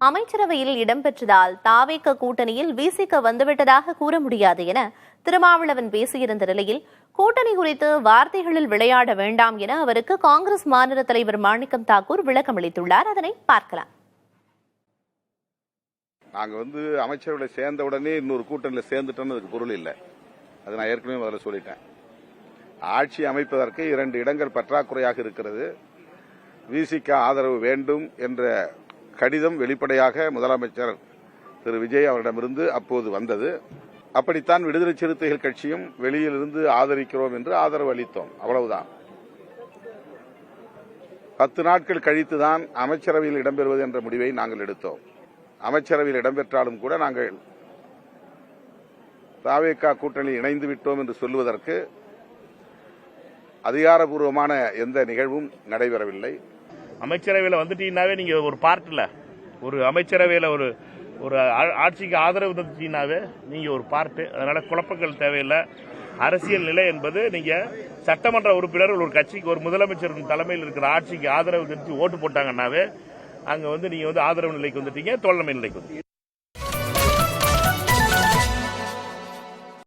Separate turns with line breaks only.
அமைச்சரவையில் இடம்பெற்றதால் தாவேக கூட்டணியில் விசிக வந்துவிட்டதாக கூற முடியாது என திருமாவளவன் பேசியிருந்த நிலையில் கூட்டணி குறித்து வார்த்தைகளில் விளையாட வேண்டாம் என அவருக்கு காங்கிரஸ் மாநில தலைவர் மாணிக்கம் தாக்கூர் விளக்கம் அளித்துள்ளார். அதனை பார்க்கலாம்.
நாங்க அமைச்சரவையில் சேர்ந்த உடனே இன்னொரு கூட்டணியில் சேர்ந்துட்டோன்னு அதுக்கு பொருள் இல்லை. அது நான் ஏற்கனவே முதல்ல சொல்லிட்டேன். ஆட்சி அமைப்பதற்கு 2 இடங்கள் பற்றாக்குறையாக இருக்கிறது. விசிக ஆதரவு வேண்டும் என்ற கடிதம் வெளிப்படையாக முதலமைச்சர் திரு விஜய் அவரிடமிருந்து அப்போது வந்தது. அப்படித்தான் விடுதலை சிறுத்தைகள் கட்சியும் வெளியிலிருந்து ஆதரிக்கிறோம் என்று ஆதரவு அளித்தோம். அவ்வளவுதான். 10 நாட்கள் கழித்துதான் அமைச்சரவையில் இடம்பெறுவது என்ற முடிவை நாங்கள் எடுத்தோம். அமைச்சரவையில் இடம்பெற்றாலும் கூட நாங்கள் தாவேகா கூட்டணியில் இணைந்து விட்டோம் என்று சொல்வதற்கு அதிகாரப்பூர்வமான எந்த நிகழ்வும் நடைபெறவில்லை.
அமைச்சரவையில் வந்துட்டீங்கன்னாவே நீங்க ஒரு பார்ட் இல்ல, ஒரு அமைச்சரவையில் ஒரு ஆட்சிக்கு ஆதரவு தந்தீங்கன்னாவே நீங்க ஒரு பார்ட். அதனால குழப்பங்கள் தேவையில்லை. அரசியல் நிலை என்பது நீங்க சட்டமன்ற உறுப்பினர் ஒரு கட்சிக்கு ஒரு முதலமைச்சர் தலைமையில் இருக்கிற ஆட்சிக்கு ஆதரவு தெரிவித்து ஓட்டு போட்டாங்கன்னாவே அங்க நீங்க ஆதரவு நிலைக்கு வந்துட்டீங்க, தோழமை நிலைக்கு வந்து